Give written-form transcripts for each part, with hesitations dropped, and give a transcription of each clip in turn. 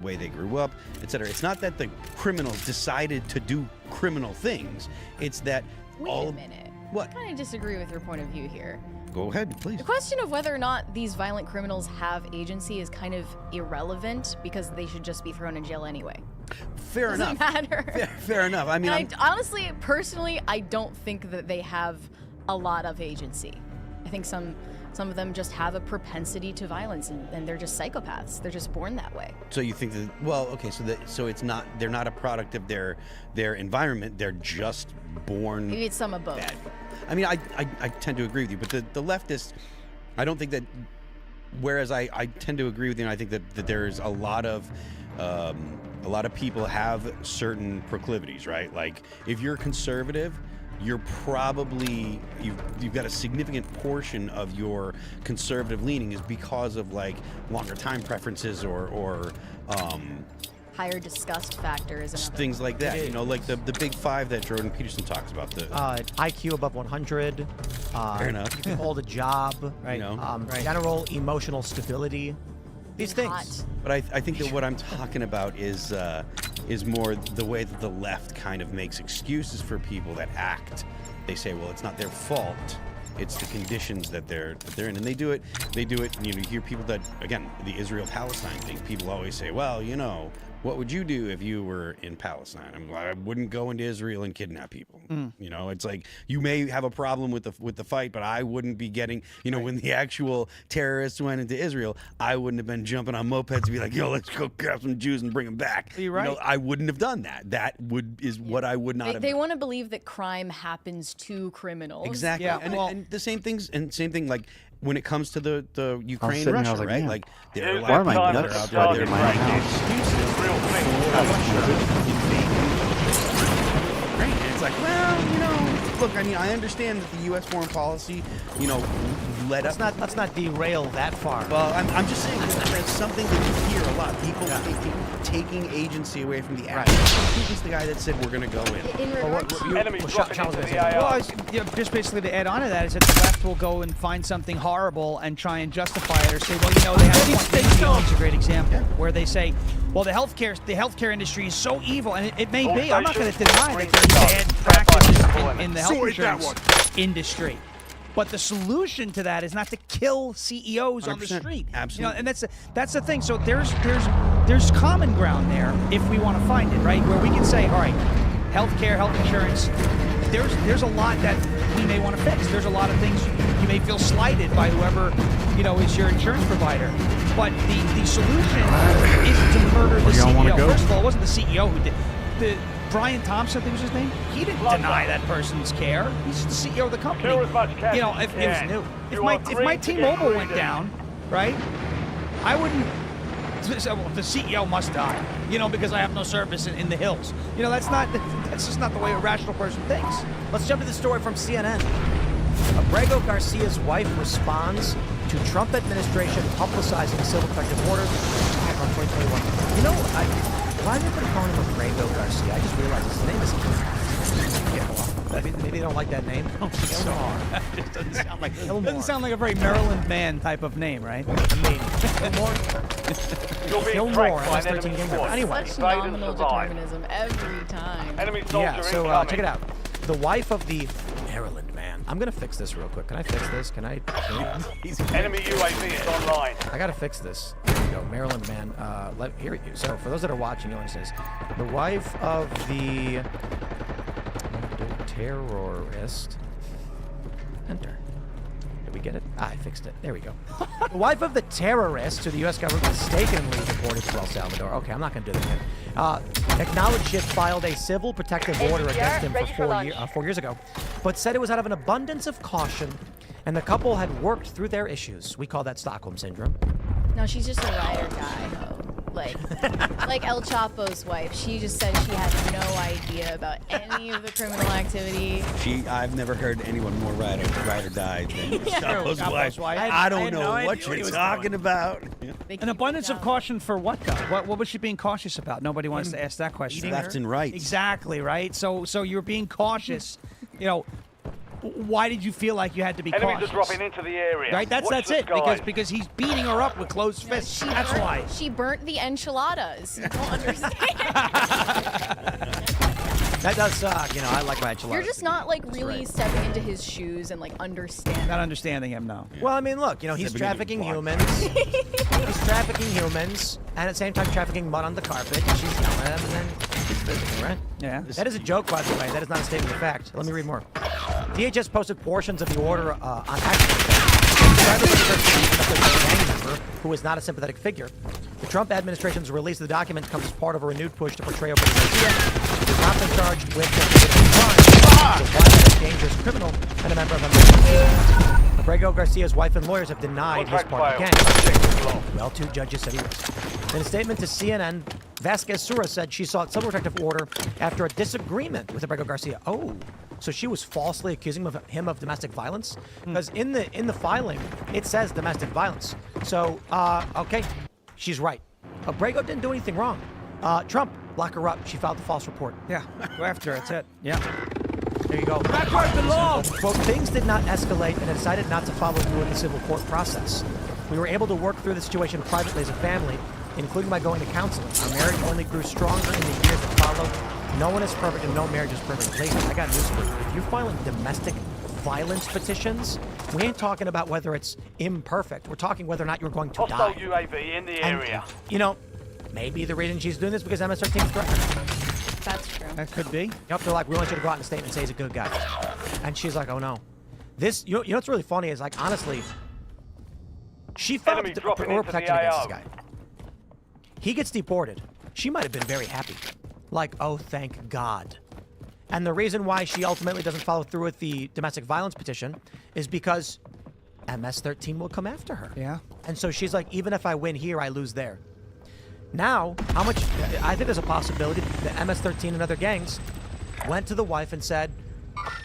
way they grew up, etc. It's not that the criminal decided to do criminal things. It's that Wait a minute. What? I kind of disagree with your point of view here. Go ahead, please. The question of whether or not these violent criminals have agency is kind of irrelevant because they should just be thrown in jail anyway. Fair enough. Doesn't matter. Fair enough. I mean, honestly, personally, I don't think that they have a lot of agency. I think some of them just have a propensity to violence, and they're just psychopaths. They're just born that way. So you think that? Well, okay. So it's not. They're not a product of their environment. They're just born. Maybe it's some of both. Bad. I mean, I tend to agree with you, but the leftists, I don't think that. Whereas I tend to agree with you, and I think that there's a lot of people have certain proclivities, right? Like if you're conservative, you're probably you've got a significant portion of your conservative leaning is because of like longer time preferences or higher disgust factors and things like that. You know, like the big five that Jordan Peterson talks about. The IQ above 100. Fair enough. You can hold a job. Right. You know, general emotional stability. These things. But I think that what I'm talking about is more the way that the left kind of makes excuses for people that act. They say, well, it's not their fault. It's the conditions that they're in, and they do it. And, you hear people that, again, the Israel-Palestine thing. People always say, well, what would you do if you were in Palestine? I wouldn't go into Israel and kidnap people. It's like you may have a problem with the fight, but I wouldn't be getting, when the actual terrorists went into Israel, I wouldn't have been jumping on mopeds to be like, yo, let's go grab some Jews and bring them back. You're right. I wouldn't have done that. That is what I would not have done. They want to believe that crime happens to criminals. Exactly. Yeah, and the same things, like when it comes to the Ukraine and Russia, right? Like there are a lot Why of am I people that are nuts? out there that are Right. making excuses. Great. And it's like, well, look, I mean, I understand that the U.S. foreign policy, led up. Let's not derail that far. Well, I'm just saying that's something that you hear a lot. People taking agency away from the action. Who was the guy that said we're going to go in? In regards to Enemies dropping into the AR. Well, just basically to add on to that is that the left will go and find something horrible and try and justify it or say, well, they have one. It's a great example where they say, well, the healthcare industry is so evil, and it may be. I'm not going to deny that there's bad practices in the health insurance industry. But the solution to that is not to kill CEOs on the street. Absolutely. And that's the thing. So there's common ground there if we want to find it, right? Where we can say, all right, healthcare, health insurance, there's a lot that we may want to fix. There's a lot of things you may feel slighted by whoever, is your insurance provider. But the solution isn't to murder the CEO. First of all, it wasn't the CEO who did. Brian Thompson, I think was his name. He didn't deny that person's care. He's the CEO of the company. Kill as much cash If my T-Mobile went down, right, I wouldn't. Well, the CEO must die, because I have no service in the hills. That's just not the way a rational person thinks. Let's jump to the story from CNN. Abrego Garcia's wife responds to Trump administration publicizing civil protective orders from 2021. Why have they been calling him Abrego Garcia? I just realized his name is maybe they don't like that name. It doesn't sound like a very Maryland man type of name, right? Gilmore has 13 game members. Anyway. such nominal determinism every time. Enemy soldier So incoming. check it out. The wife of the Maryland man. I'm gonna fix this real quick. Can I fix this? Can I? Enemy UAV is online. I gotta fix this. There we go. Maryland man. Here you. So for those that are watching, it says the wife of the terrorist. Enter. Did we get it? I fixed it. There we go. The wife of the terrorist who the U.S. government mistakenly deported to El Salvador. Okay, I'm not going to do that again. Acknowledged it filed a civil protective order against him for 4 years ago, but said it was out of an abundance of caution, and the couple had worked through their issues. We call that Stockholm Syndrome. No, she's just a ride or die, though. Like El Chapo's wife. She just said she had no idea about any of the criminal activity. I've never heard anyone more ride or die than Chapo's wife. I don't know what you're talking about. An abundance of caution for what, though? What was she being cautious about? Nobody wants to ask that question. Left and right. Exactly, right? So you're being cautious. why did you feel like you had to be Enemies cautious? are dropping into the area. Right, that's Watch the it. skies. Because he's beating her up with closed fists. That's why. She burnt the enchiladas. You don't understand. That does suck. You know, I like my enchiladas. You're just not like really stepping into his shoes and like understanding. Not understanding him, no. Well, I mean, look, you know, he's trafficking humans. He's trafficking humans, and at the same time trafficking mud on the carpet. And she's yelling at him, and then he's visiting, right? Yeah. That is a joke, by the way. That is not a statement of fact. Let me read more. DHS posted portions of the order on gang member who is not a sympathetic figure. The Trump administration's release of the document comes as part of a renewed push to portray Obrego Garcia, who has not been charged with crime, a dangerous criminal, and a member of a Obrego Garcia's wife and lawyers have denied his part of the gang. Well, 2 judges said he was. In a statement to CNN, Vasquez Sura said she sought civil protective order after a disagreement with Obrego Garcia. Oh, so she was falsely accusing him of domestic violence? Because in the filing, it says domestic violence. So, okay, she's right. Obrego didn't do anything wrong. Trump, lock her up. She filed the false report. Yeah, go after her. That's it. Yeah. There you go. Record the law! Quote, things did not escalate and I decided not to follow through with the civil court process. We were able to work through the situation privately as a family, including by going to counseling. Our marriage only grew stronger in the years that followed. No one is perfect and no marriage is perfect. Ladies, I got news for you. If you're filing domestic violence petitions, we ain't talking about whether it's imperfect. We're talking whether or not you're going to Hostile die. UAV in the area. You know, maybe the reason she's doing this is because MS-13 is threatening her. That's true. That could be. Yep, they're like, we want you to go out in a statement and say he's a good guy. And she's like, oh no. This, you know what's really funny is, like, honestly, she filed Enemy the dropping order into protection the against AO. this guy. He gets deported. She might have been very happy. Like, oh, thank God. And the reason why she ultimately doesn't follow through with the domestic violence petition is because MS-13 will come after her. Yeah. And so she's like, even if I win here, I lose there. Now, how much, I think there's a possibility that MS-13 and other gangs went to the wife and said,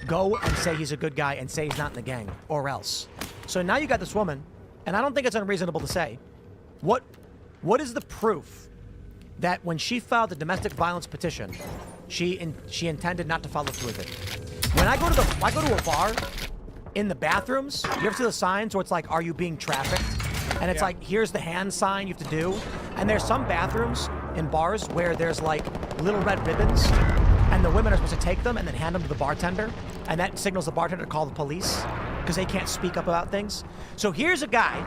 go and say he's a good guy and say he's not in the gang, or else. So now you got this woman, and I don't think it's unreasonable to say, what is the proof that when she filed the domestic violence petition, she intended not to follow through with it? When I go to a bar, in the bathrooms, you ever see the signs where it's like, are you being trafficked? And it's like, here's the hand sign you have to do. And there's some bathrooms in bars where there's like little red ribbons, and the women are supposed to take them and then hand them to the bartender, and that signals the bartender to call the police because they can't speak up about things. So here's a guy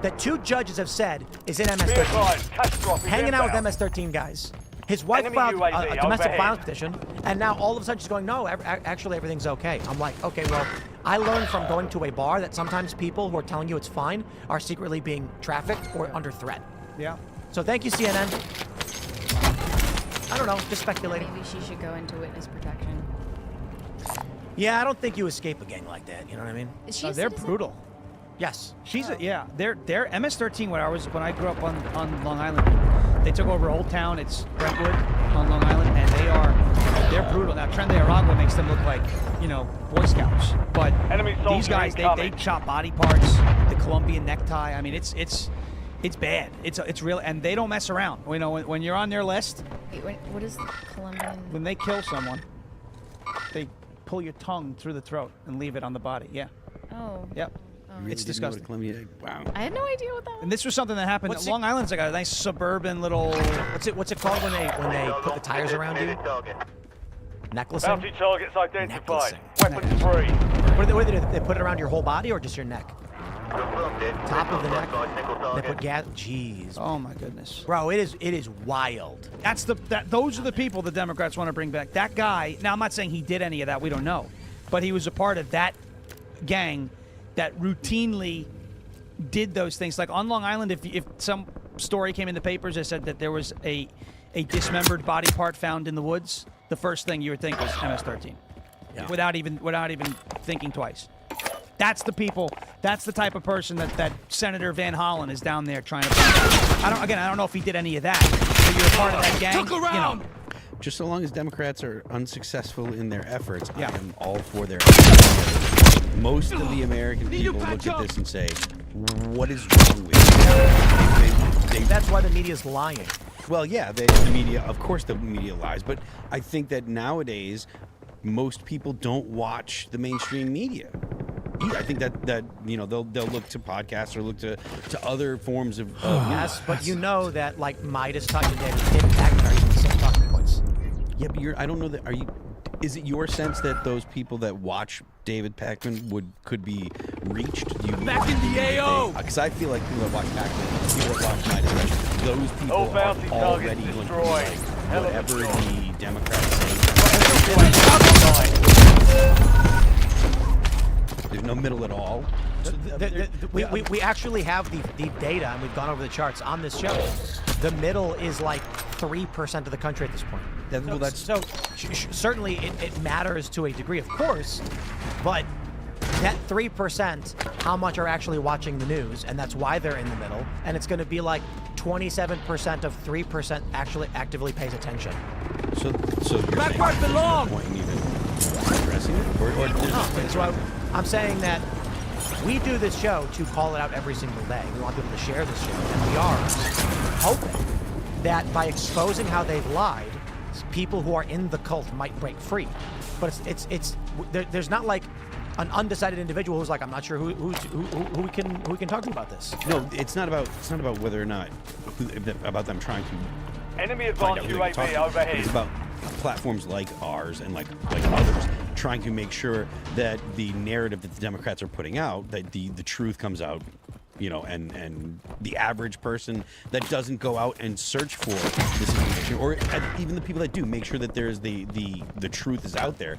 that 2 judges have said is in MS-13, hanging out with MS-13 guys. His wife Enemy filed UAV a domestic overhead. violence petition, and now all of a sudden she's going, no, actually everything's okay. I'm like, okay, well, I learned from going to a bar that sometimes people who are telling you it's fine are secretly being trafficked or under threat. Yeah. So thank you, CNN. I don't know, just speculating. Maybe she should go into witness protection. Yeah, I don't think you escape a gang like that, you know what I mean? Is she a They're citizen? brutal. Yes. She's yeah. They're MS-13. When I grew up on Long Island, they took over Old Town. It's Brentwood on Long Island, and they're brutal. Now Tren de Aragua makes them look like, you know, Boy Scouts, but Enemy these soldier guys they incoming. chop body parts, the Colombian necktie. I mean, it's bad. It's real, and they don't mess around. You know, when you're on their list, Wait, what is the Colombian? when they kill someone, they pull your tongue through the throat and leave it on the body. Yeah. Oh. Yep. Really It's didn't know what disgusting. Columbia, wow. I had no idea what that was. And this was something that happened. What's Long Island's like a nice suburban little. What's it called when they put the tires around you? Necklacing? Bounty targets identified. Necklacing. Weapons free. What do they do? They put it around your whole body or just your neck? Top of the neck? They put gas. Jeez. Oh my goodness. Bro, it is wild. Those are the people the Democrats want to bring back. That guy. Now I'm not saying he did any of that. We don't know, but he was a part of that gang that routinely did those things. Like on Long Island, if some story came in the papers that said that there was a dismembered body part found in the woods, the first thing you would think was MS-13, without even thinking twice. That's the people. That's the type of person that Senator Van Hollen is down there trying to. I don't know if he did any of that. But you're a part of that gang. You know. Just so long as Democrats are unsuccessful in their efforts, Yeah. I am all for their. Most of the American people look at this and say, "What is wrong with you?" That's why the media's lying. Well, yeah, the media. Of course, the media lies, but I think that nowadays, most people don't watch the mainstream media. I think that you know they'll look to podcasts or look to other forms of Yes, but you know that like Midas Touch and David Packman are using the same talking points. Yeah, but I don't know that. Is it your sense that those people that watch David Packman could be reached? Back in the AO! Because I feel like people that watch Packman, people that watch Midas Touch, those people All are bounty already targets going to be destroyed. like Hell of a whatever destroy. the Democrats say. There's no middle at all. We actually have the data, and we've gone over the charts on this show. The middle is like 3% of the country at this point. Certainly it matters to a degree, of course, but that 3%, how much are actually watching the news, and that's why they're in the middle, and it's going to be like 27% of 3% actually actively pays attention. So you're Back saying where it belongs! there's no point in even addressing it? Or No, so I'm saying that we do this show to call it out every single day. We want people to share this show, and we are hoping that by exposing how they've lied, people who are in the cult might break free. But there's not like an undecided individual who's like, I'm not sure who we can talk to about this. No, it's not about whether or not about them trying to Enemy find out advanced who they can talk UAV to. overhead. It's about platforms like ours and like others trying to make sure that the narrative that the Democrats are putting out, that the truth comes out, you know, and the average person that doesn't go out and search for this information, or even the people that do, make sure that there's the truth is out there.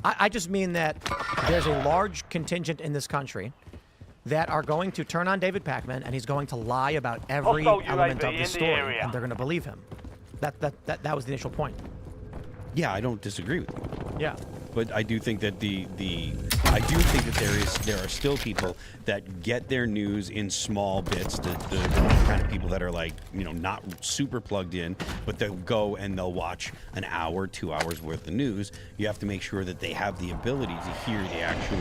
I just mean that there's a large contingent in this country that are going to turn on David Packman, and he's going to lie about every Hostile element UAV of the in the story, area. and they're going to believe him. That was the initial point. Yeah, I don't disagree with you. Yeah. But I do think that I do think that there are still people that get their news in small bits. The kind of people that are like, you know, not super plugged in, but they'll go and they'll watch an hour, 2 hours worth of news. You have to make sure that they have the ability to hear the actual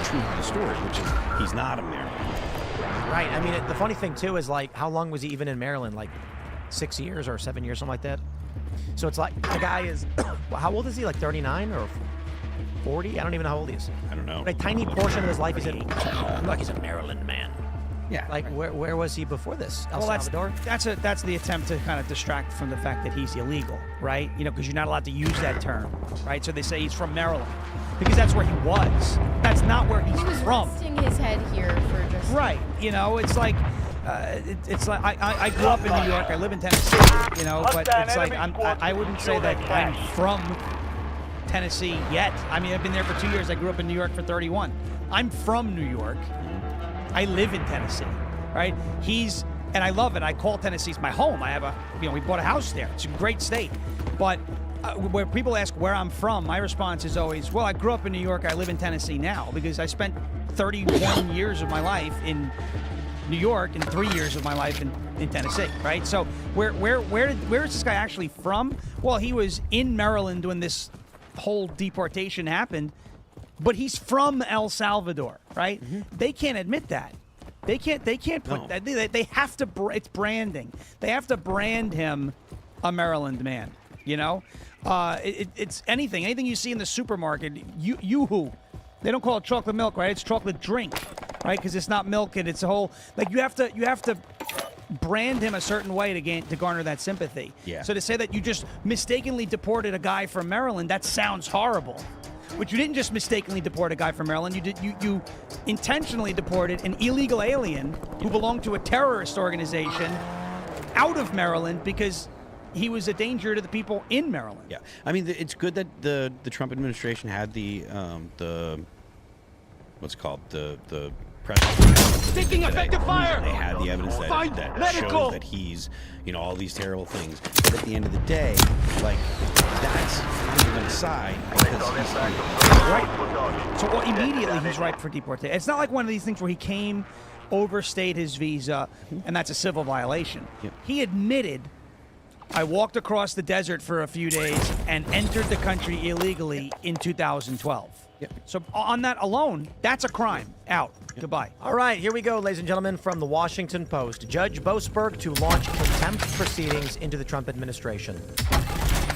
truth of the story, which is he's not a Maryland. Right. I mean, the funny thing too is like, how long was he even in Maryland? Like 6 years or 7 years, something like that. So it's like the guy is, how old is he? Like 39 or 40? I don't even know how old he is. I don't know. A tiny portion of his life he's in. Like he's a Maryland man. Yeah. Like where was he before this? El Salvador? That's the attempt to kind of distract from the fact that he's illegal, right? You know, because you're not allowed to use that term, right? So they say he's from Maryland because that's where he was. That's not where he's He was from. resting his head here for just Right. You know, it's like it's like I grew up in New York. I live in Tennessee. You know, but it's like I wouldn't say that I'm from Tennessee yet. I mean, I've been there for 2 years. I grew up in New York for 31. I'm from New York. I live in Tennessee, right? And I love it. I call Tennessee's my home. I have we bought a house there. It's a great state. But where people ask where I'm from, my response is always, well, I grew up in New York. I live in Tennessee now because I spent 31 years of my life in New York and 3 years of my life in Tennessee, right? So where is this guy actually from? Well, he was in Maryland when this whole deportation happened, but he's from El Salvador, right? Mm-hmm. They can't admit that. They can't put that. They have to. It's branding. They have to brand him a Maryland man. You know, it's anything you see in the supermarket. Yoo-hoo. They don't call it chocolate milk, right? It's chocolate drink, right? Because it's not milk, and it's a whole like you have to brand him a certain way to garner that sympathy. Yeah. So to say that you just mistakenly deported a guy from Maryland, that sounds horrible. But you didn't just mistakenly deport a guy from Maryland. You intentionally deported an illegal alien who belonged to a terrorist organization out of Maryland because he was a danger to the people in Maryland. Yeah, I mean, it's good that the Trump administration had the what's it called the press. Taking effective fire. They had the evidence that shows that he's, you know, all these terrible things. But at the end of the day, like, that's kind of an aside because he's right. So immediately he's ripe for deportation. It's not like one of these things where he came, overstayed his visa, and that's a civil violation. Yep. He admitted, I walked across the desert for a few days and entered the country illegally in 2012. Yep. So on that alone, that's a crime. Out. Yep. Goodbye. All right, here we go, ladies and gentlemen, from the Washington Post. Judge Boasberg to launch contempt proceedings into the Trump administration.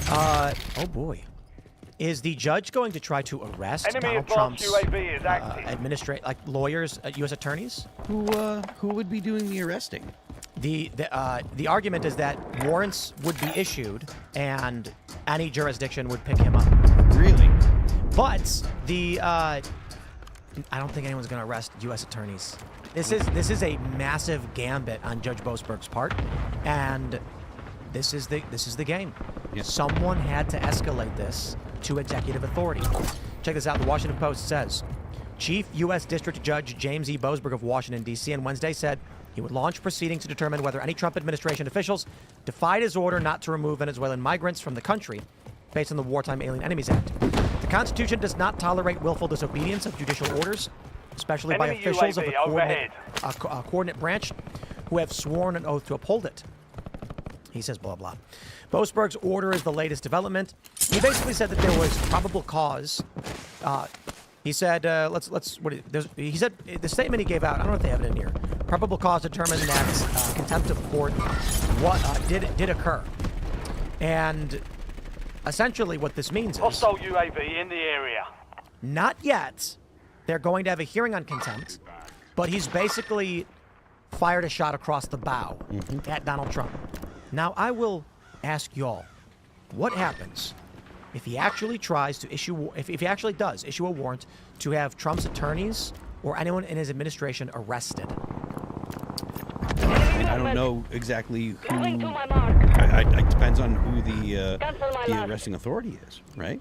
Oh boy. Is the judge going to try to arrest Enemy Donald advanced Trump's UAV is active. like lawyers, U.S. attorneys? Who would be doing the arresting? The argument is that warrants would be issued and any jurisdiction would pick him up. Really? But I don't think anyone's going to arrest U.S. attorneys. This is a massive gambit on Judge Boasberg's part, and this is the game. Yeah. Someone had to escalate this to executive authority. Check this out. The Washington Post says, Chief U.S. District Judge James E. Boasberg of Washington, D.C. on Wednesday said he would launch proceedings to determine whether any Trump administration officials defied his order not to remove Venezuelan migrants from the country based on the Wartime Alien Enemies Act. The Constitution does not tolerate willful disobedience of judicial orders, especially by Enemy officials of UAV a coordinate branch who have sworn an oath to uphold it. He says blah, blah. Boasberg's order is the latest development. He basically said that there was probable cause. He said, he said, the statement he gave out, I don't know if they have it in here. Probable cause determined that contempt of court did occur. And essentially what this means is... Hostile UAV in the area. Not yet. They're going to have a hearing on contempt, but he's basically fired a shot across the bow at Donald Trump. Now, I will ask y'all, what happens if he actually tries to issue, if he actually does issue a warrant to have Trump's attorneys or anyone in his administration arrested? I mean, I don't know exactly who. It depends on who the arresting authority is, right?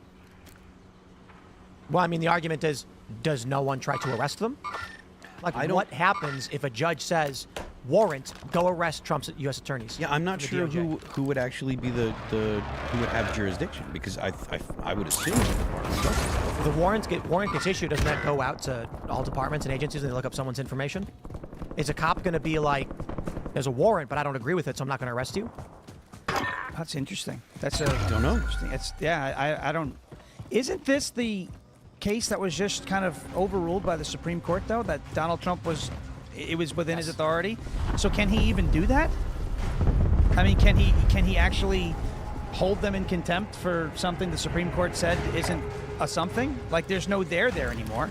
Well, I mean, the argument is, does no one try to arrest them? Like, what happens if a judge says, warrant, go arrest Trump's U.S. attorneys? Yeah, I'm not sure who would actually be who would have jurisdiction, because I would assume the Department of Justice. The warrant gets issued, doesn't that go out to all departments and agencies and they look up someone's information? Is a cop going to be like, there's a warrant, but I don't agree with it, so I'm not going to arrest you? That's interesting. I don't know. It's I don't. Isn't this the case that was just kind of overruled by the Supreme Court, though, that Donald Trump was within his authority? So can he even do that? I mean, can he actually hold them in contempt for something the Supreme Court said isn't a something? Like, there's no there anymore.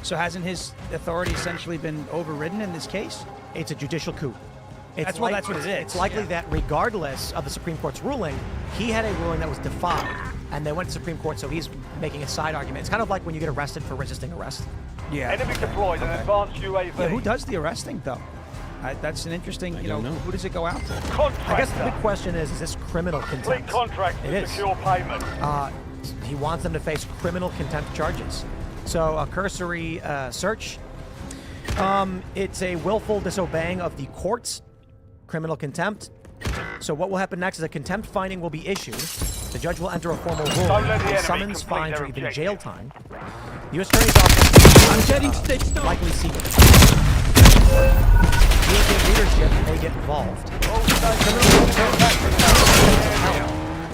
So hasn't his authority essentially been overridden in this case? It's a judicial coup. That's what it is. It's likely that regardless of the Supreme Court's ruling, he had a ruling that was defied, and they went to the Supreme Court, so he's making a side argument. It's kind of like when you get arrested for resisting arrest. Yeah. Enemy deployed an advanced UAV. Yeah, who does the arresting, though? That's an interesting, I don't know. Who does it go out to? Contractor. I guess the big question is this criminal contempt? Complete contract It to is. secure payment. He wants them to face criminal contempt charges. So a cursory search. It's a willful disobeying of the courts. Criminal contempt. So what will happen next is a contempt finding will be issued. The judge will enter a formal Don't let the ruling, enemy summons, complete fines, their or even objective. jail time. The U.S. Attorney's Office I'm getting stitched up. likely seek it. DOJ leadership may get involved.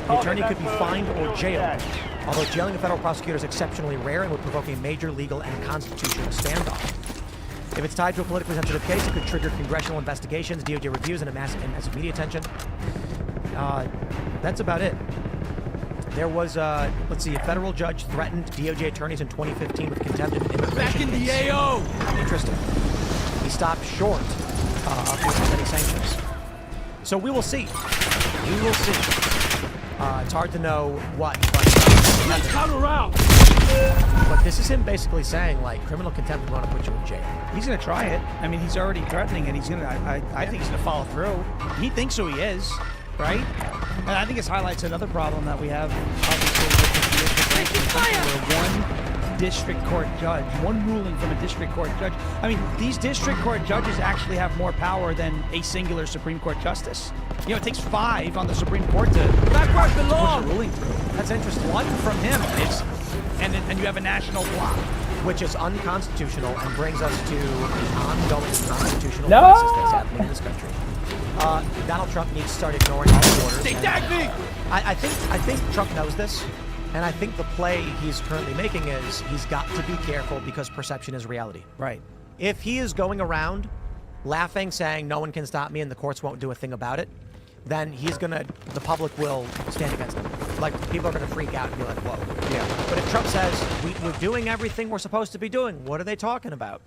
The attorney could be fined or jailed, although jailing a federal prosecutor is exceptionally rare and would provoke a major legal and constitutional standoff. If it's tied to a politically sensitive case, it could trigger congressional investigations, DOJ reviews, and massive media attention. That's about it. There was, let's see, a federal judge threatened DOJ attorneys in 2015 with contempt of immigration. Back in the case. AO. Interesting. He stopped short of any sanctions. So we will see. We will see. It's hard to know what, Let's come around. but this is him basically saying, like, criminal contempt, we want to put you in jail. He's going to try it. I mean, he's already threatening it. He's going to. I think he's going to follow through. He thinks who he is, right? And I think this highlights another problem that we have, obviously, with the where one district court judge, one ruling from a district court judge. I mean, these district court judges actually have more power than a singular Supreme Court justice. You know, it takes 5 on the Supreme Court to Back where I push a belong. ruling through. That's interesting. One from him is, and you have a national block. Which is unconstitutional and brings us to the ongoing constitutional crisis that's happening in this country. Donald Trump needs to start ignoring all the orders. They tagged me. I think Trump knows this, and I think the play he's currently making is he's got to be careful because perception is reality. Right. If he is going around laughing, saying no one can stop me and the courts won't do a thing about it, then the public will stand against him. like people are going to freak out and be like, whoa. Yeah. But if Trump says, we're doing everything we're supposed to be doing, what are they talking about?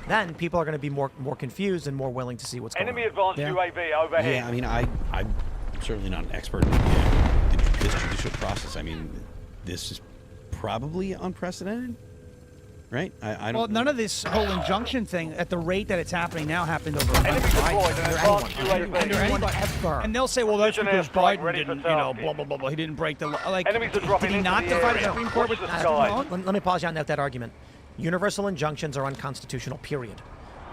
Then people are going to be more confused and more willing to see what's going on. Enemy advanced UAV overhead. Yeah, I mean, I'm certainly not an expert in this judicial process. I mean, this is probably unprecedented, right? I don't. Well, none of this whole injunction thing at the rate that it's happening now happened over Enemy deployed an advanced Under UAV. anyone ever. And they'll say, well, that's Mission because airstrike Biden ready for didn't, you know, tasking. blah, blah, blah, blah. He didn't break the law. Like, Enemies are dropping did he into not the defy the area. Supreme Court with Watch the the sky. law? Let me pause you on that argument. Universal injunctions are unconstitutional, period.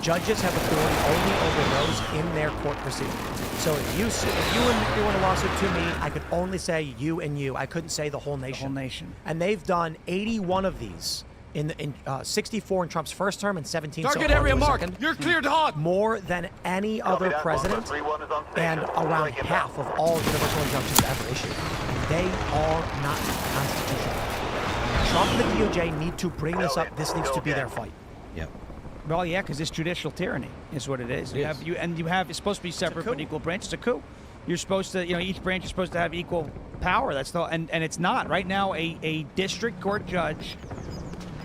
Judges have authority only over those in their court proceeding. So if you were in a lawsuit to me, I could only say you and you. I couldn't say the whole nation. whole nation. And they've done 81 of these in 64 in Trump's first term and 17 Target so far area in the marked. second. You're cleared hot. More than any other president and around half of all universal injunctions ever issued. They are not constitutional. Trump and the DOJ need to bring this up. This needs to be their fight. Yeah. Well, yeah, because it's judicial tyranny is what it is. You have it's supposed to be separate but equal branches. It's a coup. You're supposed to, each branch is supposed to have equal power. That's the and it's not right now. A district court judge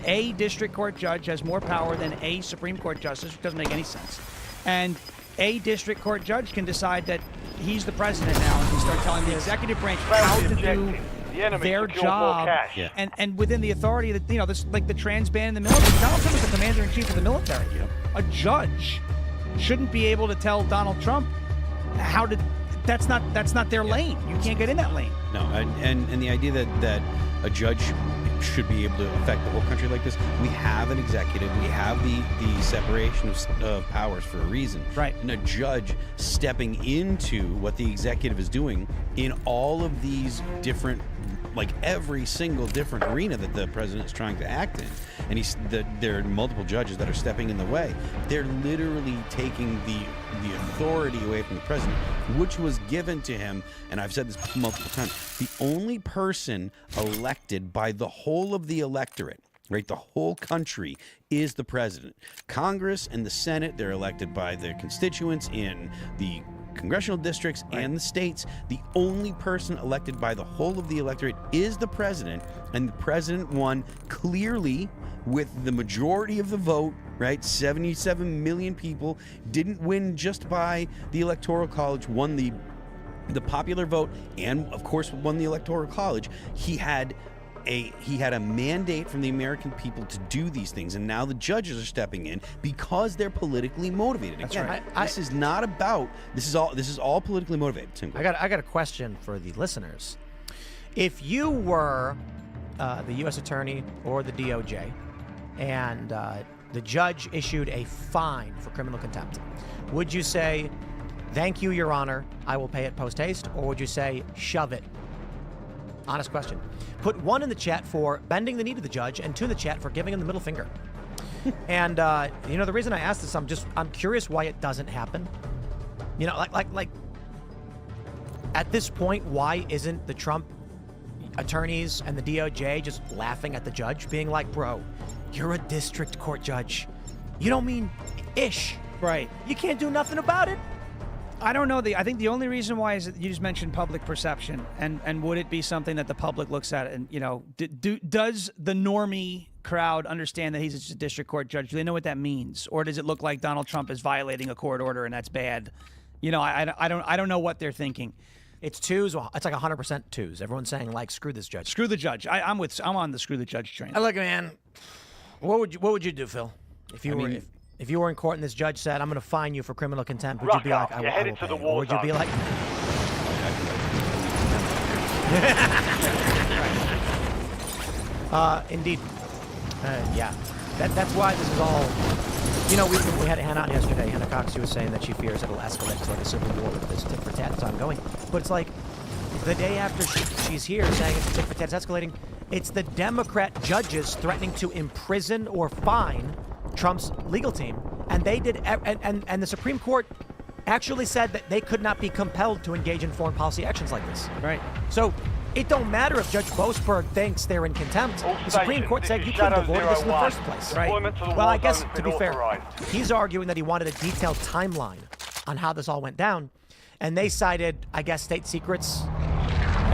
has more power than a Supreme Court justice, which doesn't make any sense. And a district court judge can decide that he's the president now and can start telling the executive branch how to do their job, Yeah. and within the authority that this like the trans ban in the military. Donald Trump is the commander-in-chief of the military. Yep. A judge shouldn't be able to tell Donald Trump how to. That's not their lane. You can't get in that lane. No, and the idea that a judge should be able to affect the whole country like this. We have an executive. We have the separation of powers for a reason. Right. And a judge stepping into what the executive is doing in all of these different, like every single different arena that the president is trying to act in. And there are multiple judges that are stepping in the way. They're literally taking the authority away from the president, which was given to him. And I've said this multiple times. The only person elected by the whole of the electorate, right, the whole country, is the president. Congress and the Senate, they're elected by their constituents in the congressional districts and the states. The only person elected by the whole of the electorate is the president, and the president won clearly with the majority of the vote, right? 77 million people, didn't win just by the Electoral College, won the popular vote, and of course won the Electoral College. He had a mandate from the American people to do these things, and now the judges are stepping in because they're politically motivated. That's Again, right. This is not about. This is all politically motivated. I got a question for the listeners. If you were the U.S. Attorney or the DOJ, and the judge issued a fine for criminal contempt, would you say, "Thank you, Your Honor, I will pay it post haste," or would you say, "Shove it"? Honest question. Put 1 in the chat for bending the knee to the judge, and 2 in the chat for giving him the middle finger. And the reason I asked this, I'm curious why it doesn't happen. Like at this point, why isn't the Trump attorneys and the DOJ just laughing at the judge, being like, "Bro, you're a district court judge. You don't mean ish. Right. You can't do nothing about it." I don't know. I think the only reason why is that you just mentioned public perception, and would it be something that the public looks at, and does the normie crowd understand that he's just a district court judge? Do they know what that means, or does it look like Donald Trump is violating a court order and that's bad? I don't know what they're thinking. It's twos. It's like 100% twos. Everyone's saying like, "Screw this judge." Screw the judge. I'm on the screw the judge train. Look, man. What would you do, Phil, if you were in court and this judge said, "I'm going to fine you for criminal contempt"? Would you be like, "I will pay it"? Or would you be like, indeed. Yeah. That's why this is all. We had Hannah on yesterday. Hannah Cox, she was saying that she fears it'll escalate to like a civil war with this tit for tat that's ongoing. But it's like the day after she's here saying it's tit for tat, it's escalating. It's the Democrat judges threatening to imprison or fine Trump's legal team, and they did. And the Supreme Court actually said that they could not be compelled to engage in foreign policy actions like this. Right. So it don't matter if Judge Boasberg thinks they're in contempt. The Supreme Court said you couldn't avoid this in the first place. Right. Well, I guess, to be fair, he's arguing that he wanted a detailed timeline on how this all went down. And they cited, I guess, state secrets,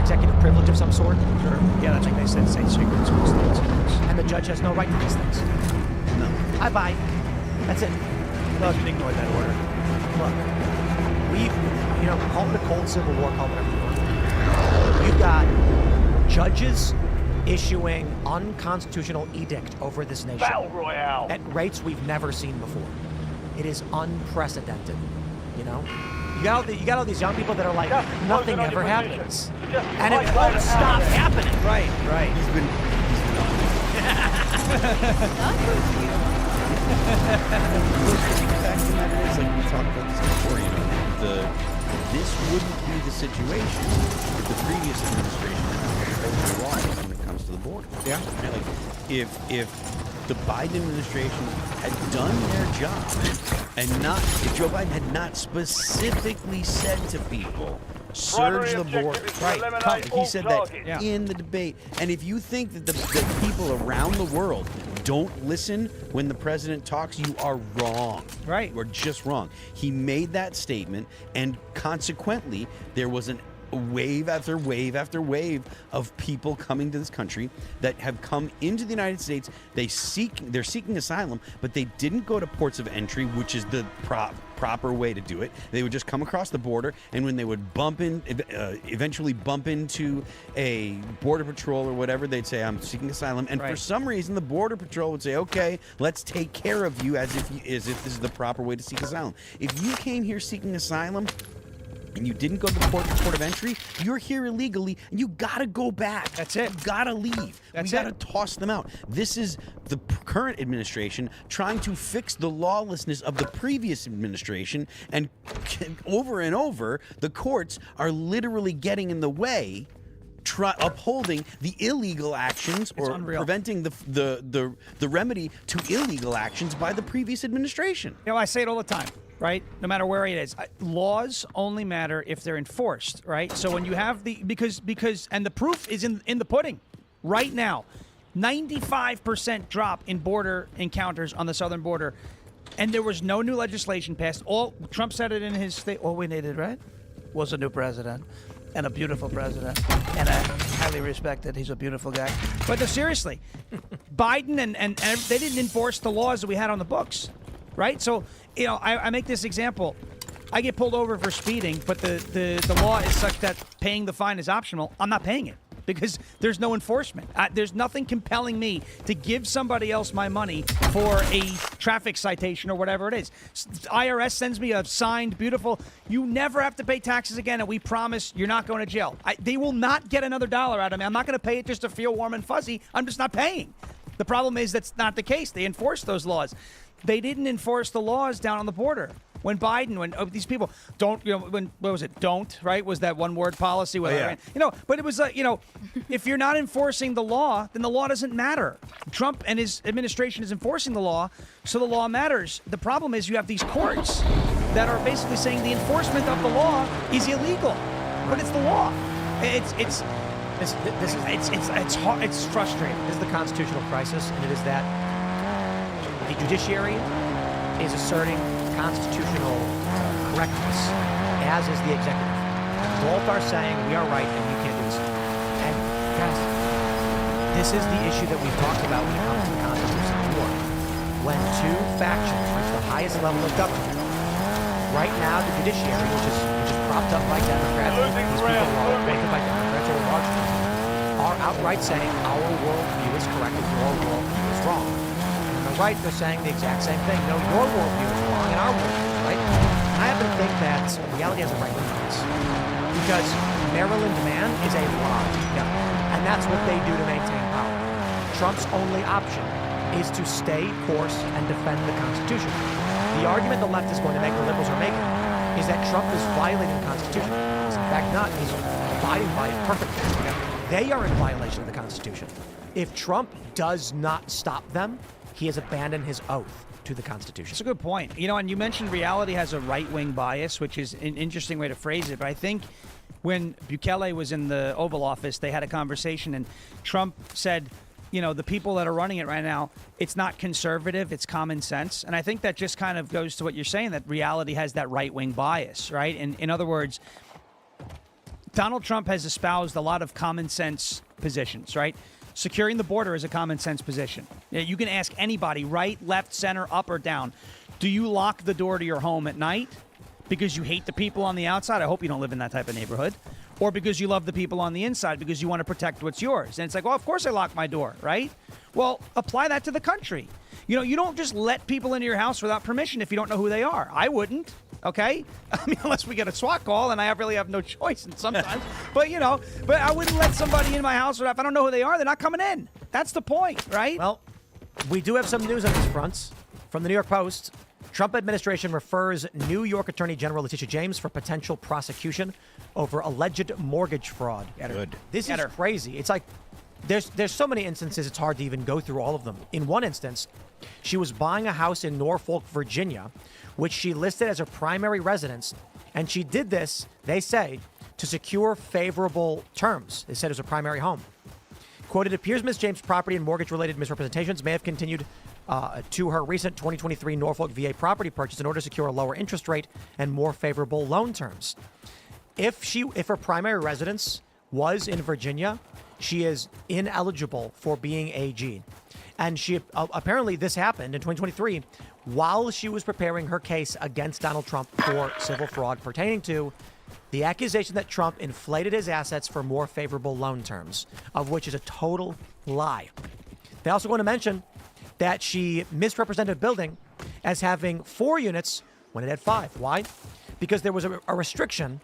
executive privilege of some sort. Sure. Yeah, that's like they said, state secrets. And the judge has no right to these things. No. Bye. That's it. Look, ignore that order. Look, call it a cold civil war, call it whatever you want. You've got judges issuing unconstitutional edict over this nation Battle Royale. at rates we've never seen before. It is unprecedented, You got all these young people that are like, nothing ever happens. And it won't stop happening. Right. He's been the fact of the matter is, like we talked about this before, this wouldn't be the situation if the previous administration had open laws when it comes to the border. Yeah. Right? Like, if the Biden administration had done their job and if Joe Biden had not specifically said to people, surge the border. Right. He said that in the debate. And if you think that the people around the world don't listen when the president talks, you are wrong. Right. You are just wrong. He made that statement, and consequently, there was a wave after wave after wave of people coming to this country that have come into the United States. They're seeking asylum, but they didn't go to ports of entry, which is the proper way to do it. They would just come across the border, and when they would eventually bump into a border patrol or whatever, they'd say, I'm seeking asylum. And for some reason, the border patrol would say, okay, let's take care of you as if this is the proper way to seek asylum. If you came here seeking asylum and you didn't go to the port of entry, you're here illegally, and you gotta go back. That's it. You gotta leave. We gotta toss them out. This is the current administration trying to fix the lawlessness of the previous administration, and over and over, the courts are literally getting in the way, upholding the illegal actions or preventing the remedy to illegal actions by the previous administration. I say it all the time. Right? No matter where it is. Laws only matter if they're enforced, right? So when you have because and the proof is in the pudding. Right now, 95% drop in border encounters on the southern border, and there was no new legislation passed. Trump said it in his state. All we needed, right, was a new president, and a beautiful president, and a highly respected. He's a beautiful guy. But seriously, Biden and they didn't enforce the laws that we had on the books. Right? So, I make this example. I get pulled over for speeding, but the law is such that paying the fine is optional. I'm not paying it because there's no enforcement. There's nothing compelling me to give somebody else my money for a traffic citation or whatever it is. IRS sends me a signed, beautiful, you never have to pay taxes again, and we promise you're not going to jail. They will not get another dollar out of me. I'm not going to pay it just to feel warm and fuzzy. I'm just not paying. The problem is that's not the case. They enforce those laws. They didn't enforce the laws down on the border. When these people don't, what was it? Don't, right? Was that one word policy? But it was if you're not enforcing the law, then the law doesn't matter. Trump and his administration is enforcing the law, so the law matters. The problem is you have these courts that are basically saying the enforcement of the law is illegal, but it's the law. It's hard. It's frustrating. This is the constitutional crisis, and it is that the judiciary is asserting constitutional correctness, as is the executive. Both are saying we are right and you can't do this. And guys, this is the issue that we've talked about when it comes to the Constitutional War. When two factions reach the highest level of government, right now the judiciary, which is propped up by Democrats, these people are appointed by Democrats or large, are outright saying our worldview is correct and your worldview is wrong. Right, they're saying the exact same thing. No, your worldview is wrong and our worldview is right. And I happen to think that reality has a right wing bias. Because Maryland man is a lie. And that's what they do to maintain power. Trump's only option is to stay course and defend the Constitution. The argument the left is going to make, the liberals are making, is that Trump is violating the Constitution. He's in fact not. He's abiding by it perfectly. They are in violation of the Constitution. If Trump does not stop them, he has abandoned his oath to the Constitution. That's a good point. And you mentioned reality has a right-wing bias, which is an interesting way to phrase it. But I think when Bukele was in the Oval Office, they had a conversation, and Trump said, the people that are running it right now, it's not conservative, it's common sense. And I think that just kind of goes to what you're saying, that reality has that right-wing bias, right? And in other words, Donald Trump has espoused a lot of common sense positions, right? Securing the border is a common sense position. You can ask anybody, right, left, center, up, or down. Do you lock the door to your home at night because you hate the people on the outside? I hope you don't live in that type of neighborhood. Or because you love the people on the inside because you want to protect what's yours. And it's like, well, of course I lock my door, right? Well, apply that to the country. You know, you don't just let people into your house without permission if you don't know who they are. I wouldn't, okay? I mean, unless we get a SWAT call, and I really have no choice sometimes. But, you know, but I wouldn't let somebody in my house if I don't know who they are. They're not coming in. That's the point, right? Well, we do have some news on this front. From the New York Post, Trump administration refers New York Attorney General Letitia James for potential prosecution over alleged mortgage fraud. Good. This is crazy. It's like there's so many instances it's hard to even go through all of them. In one instance, she was buying a house in Norfolk, Virginia, which she listed as her primary residence, and she did this, they say, to secure favorable terms. They said it was her primary home. Quote, it appears Ms. James' property and mortgage-related misrepresentations may have continued to her recent 2023 Norfolk VA property purchase in order to secure a lower interest rate and more favorable loan terms. If her primary residence was in Virginia, she is ineligible for being AG. And she apparently this happened in 2023 while she was preparing her case against Donald Trump for civil fraud pertaining to the accusation that Trump inflated his assets for more favorable loan terms, of which is a total lie. They also want to mention that she misrepresented a building as having 4 units when it had 5. Why? Because there was a restriction,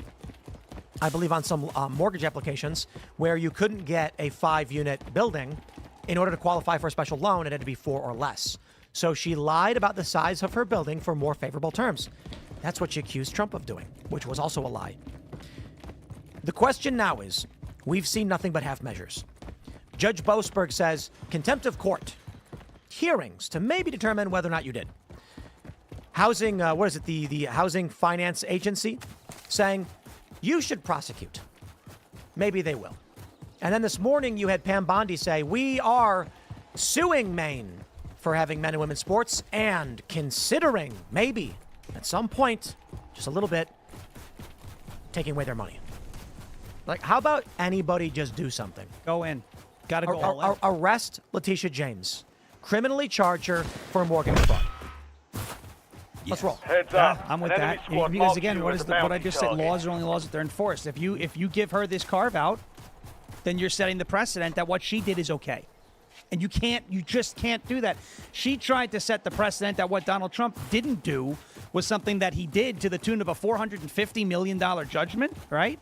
I believe, on some mortgage applications where you couldn't get a 5-unit building. In order to qualify for a special loan, it had to be 4 or less. So she lied about the size of her building for more favorable terms. That's what she accused Trump of doing, which was also a lie. The question now is, we've seen nothing but half measures. Judge Boasberg says, contempt of court, hearings to maybe determine whether or not you did. Housing, the Housing Finance Agency saying, you should prosecute. Maybe they will. And then this morning you had Pam Bondi say, we are suing Maine for having men and women's sports and considering maybe at some point, just a little bit, taking away their money. Like, how about anybody just do something? Go in. Got to go all in. Arrest Letitia James. Criminally charge her for mortgage fraud. Let's roll. Heads up. I'm with An that. enemy squad Because marks again, you what as is a what I bounty just said? target. Laws are only laws if they're enforced. If you give her this carve out, then you're setting the precedent that what she did is okay. And you just can't do that. She tried to set the precedent that what Donald Trump didn't do was something that he did to the tune of a $450 million judgment, right?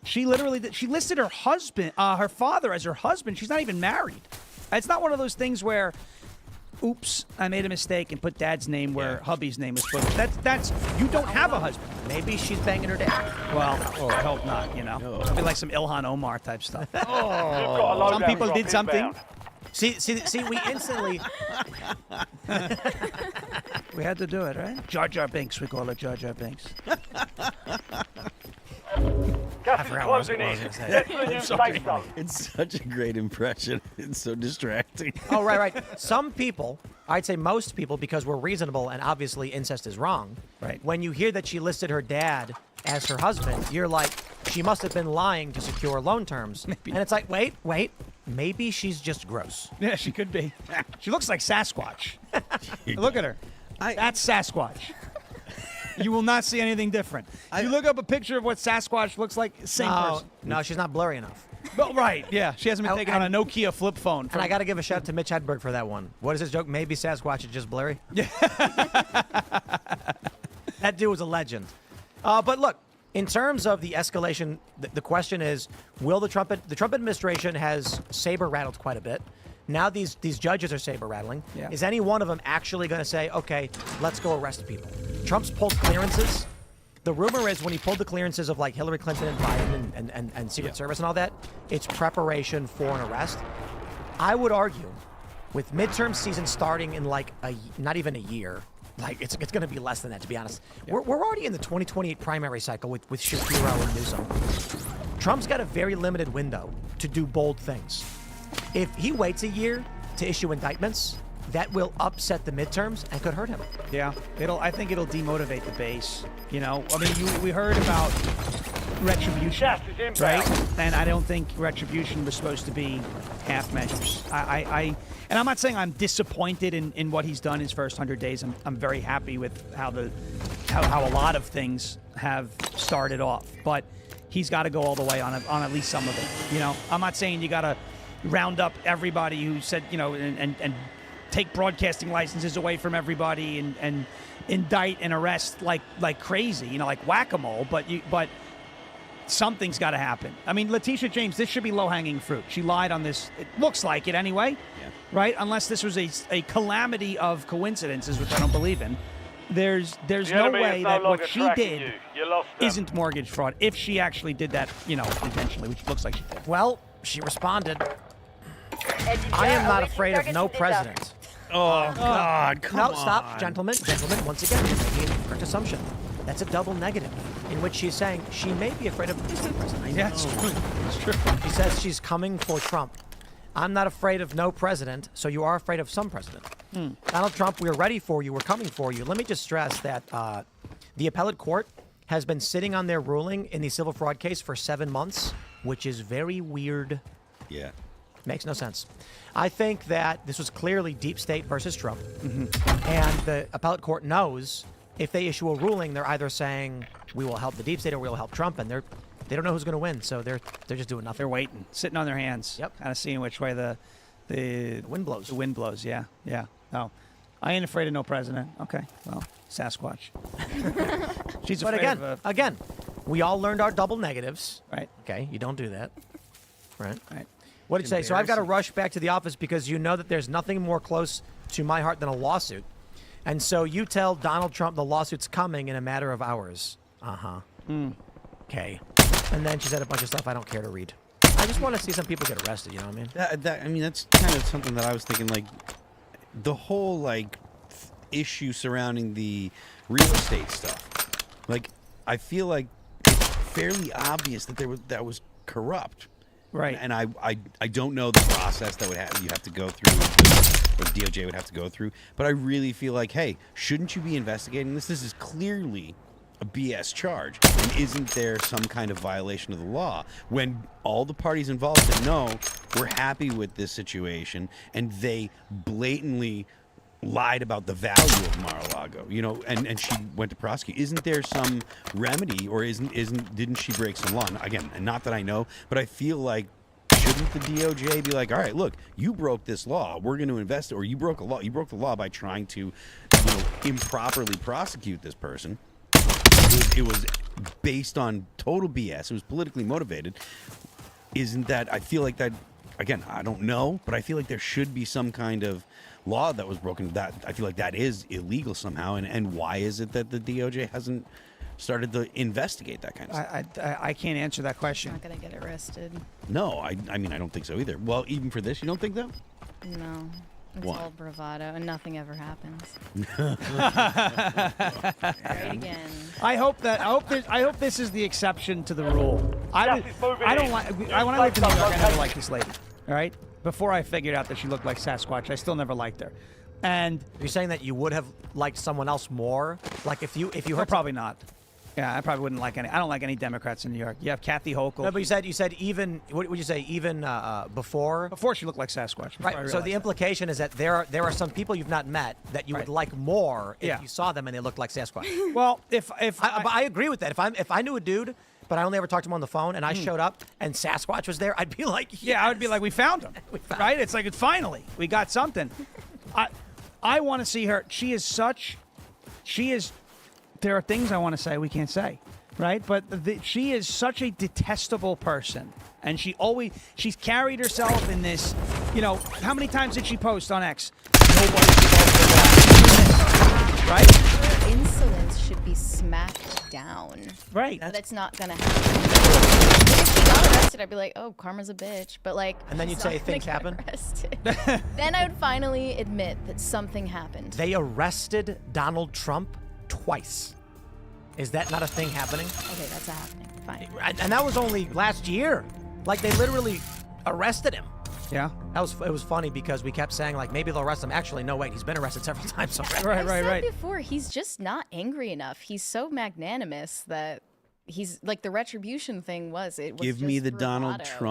She listed her husband, her father as her husband. She's not even married. It's not one of those things where, oops, I made a mistake and put dad's name where hubby's name was put. That's you don't have a husband. Maybe she's banging her dad. Well, I hope not, you know. It'd be like some Ilhan Omar type stuff. You've got a loadout Some people drop did something. inbound. See, we instantly... We had to do it, right? Jar Jar Binks, we call it Jar Jar Binks. Gas is closing in. Get to the new safe zone. It's such a great impression. It's so distracting. Oh, right. Some people, I'd say most people, because we're reasonable and obviously incest is wrong. Right. When you hear that she listed her dad as her husband, you're like, she must have been lying to secure loan terms. Maybe. And it's like, wait, maybe she's just gross. Yeah, she could be. She looks like Sasquatch. Look at her. That's Sasquatch. You will not see anything different. You look up a picture of what Sasquatch looks like, same person. No, she's not blurry enough. Well, right, yeah. She hasn't been taken on a Nokia flip phone. And I got to give a shout out to Mitch Hedberg for that one. What is his joke? Maybe Sasquatch is just blurry? Yeah. That dude was a legend. But look, in terms of the escalation, the question is, will the Trump administration has saber rattled quite a bit. Now these judges are saber rattling. Yeah. Is any one of them actually going to say, okay, let's go arrest people? Trump's pulled clearances. The rumor is when he pulled the clearances of like Hillary Clinton and Biden and Secret Service and all that, it's preparation for an arrest. I would argue with midterm season starting in like not even a year, like it's going to be less than that, to be honest. Yeah. We're already in the 2028 primary cycle with Shapiro and Newsom. Trump's got a very limited window to do bold things. If he waits a year to issue indictments, that will upset the midterms and could hurt him. Yeah, I think it'll demotivate the base. You know, I mean, we heard about retribution, Gas is inbound. right? And I don't think retribution was supposed to be half measures. And I'm not saying I'm disappointed in what he's done his first 100 days. I'm very happy with how a lot of things have started off, but he's got to go all the way on at least some of it. You know, I'm not saying you got to round up everybody who said, you know, and take broadcasting licenses away from everybody and indict and arrest like crazy, you know, like whack-a-mole. But something's got to happen. I mean, Letitia James, this should be low-hanging fruit. She lied on this. It looks like it anyway, right? Unless this was a calamity of coincidences, which I don't believe in. There's no way that what she did isn't mortgage fraud if she actually did that, you know, intentionally, which looks like she did. Well, she responded. I am not afraid of no president. Oh, God, come on. No, stop, gentlemen. Gentlemen, once again, you're making an incorrect assumption. That's a double negative, in which she's saying she may be afraid of this president. Yeah, it's true. It's true. She says she's coming for Trump. I'm not afraid of no president, so you are afraid of some president. Donald Trump, we're ready for you. We're coming for you. Let me just stress that the appellate court has been sitting on their ruling in the civil fraud case for 7 months, which is very weird. Yeah. Makes no sense. I think that this was clearly deep state versus Trump. And the appellate court knows if they issue a ruling, they're either saying we will help the deep state or we will help Trump, and they don't know who's going to win, so they're just doing nothing. They're waiting, sitting on their hands. Yep. Kind of seeing which way the wind blows. The wind blows. Yeah. No, I ain't afraid of no president. Okay. Well, Sasquatch. She's But afraid of again, we all learned our double negatives. right. Okay, you don't do that. Right. Right. What did you say? So I've got to rush back to the office because you know that there's nothing more close to my heart than a lawsuit. And so you tell Donald Trump the lawsuit's coming in a matter of hours. Okay. And then she said a bunch of stuff I don't care to read. I just want to see some people get arrested, you know what I mean? That's kind of something that I was thinking, like, the whole, like, issue surrounding the real estate stuff. Like, I feel like it's fairly obvious that that was corrupt. Right. And I don't know the process that you have to go through, or the DOJ would have to go through, but I really feel like, hey, shouldn't you be investigating this? This is clearly a BS charge. And isn't there some kind of violation of the law when all the parties involved said, no, we're happy with this situation, and they blatantly lied about the value of Mar-a-Lago, you know, and she went to prosecute. Isn't there some remedy, or didn't she break some law? Again, and not that I know, but I feel like, shouldn't the DOJ be like, all right, look, you broke this law, we're going to invest it, or you broke the law by trying to, you know, improperly prosecute this person. It was based on total BS. It was politically motivated. Isn't that, I feel like that, again, I don't know, but I feel like there should be some kind of law that was broken. That I feel like that is illegal somehow. And why is it that the DOJ hasn't started to investigate that kind of stuff? I can't answer that question. Not gonna get arrested. No, I mean, I don't think so either. Well, even for this, you don't think that? No. It's Why? all bravado, and nothing ever happens. Right again. I hope this is the exception to the rule. I don't like. When I lived in New York, I never liked this lady. All right. Before I figured out that she looked like Sasquatch, I still never liked her. And You're saying that you would have liked someone else more? Like if you well, heard probably not. Yeah, I probably wouldn't like any. I don't like any Democrats in New York. You have Kathy Hochul. No, but you said even. What would you say? Even before. Before she looked like Sasquatch. before I Right. So realized the that. implication is that there are some people you've not met that you would like more if you saw them and they looked like Sasquatch. Well, if But I agree with that. If I knew a dude, but I only ever talked to him on the phone, and I showed up and Sasquatch was there, I'd be like, yeah, I would be like, we found him. Right? It's like, finally, we got something. I want to see her. She is. There are things I want to say we can't say. Right, but she is such a detestable person, and she's carried herself in this. You know, how many times did she post on X? Nobody right? Her insolence should be smacked down. Right. But it's not gonna happen. If she got arrested, I'd be like, oh, karma's a bitch. But like, And then you'd she's say not gonna things get happen? arrested. Then I would finally admit that something happened. They arrested Donald Trump twice. Is that not a thing happening? Okay, that's happening. Fine. And that was only last year. Like they literally arrested him. Yeah. It was funny because we kept saying like maybe they'll arrest him. Actually, no, wait, he's been arrested several times already. Right. I've said before, he's just not angry enough. He's so magnanimous that he's like the retribution thing was. It was Give me just the Donald bravado. Trump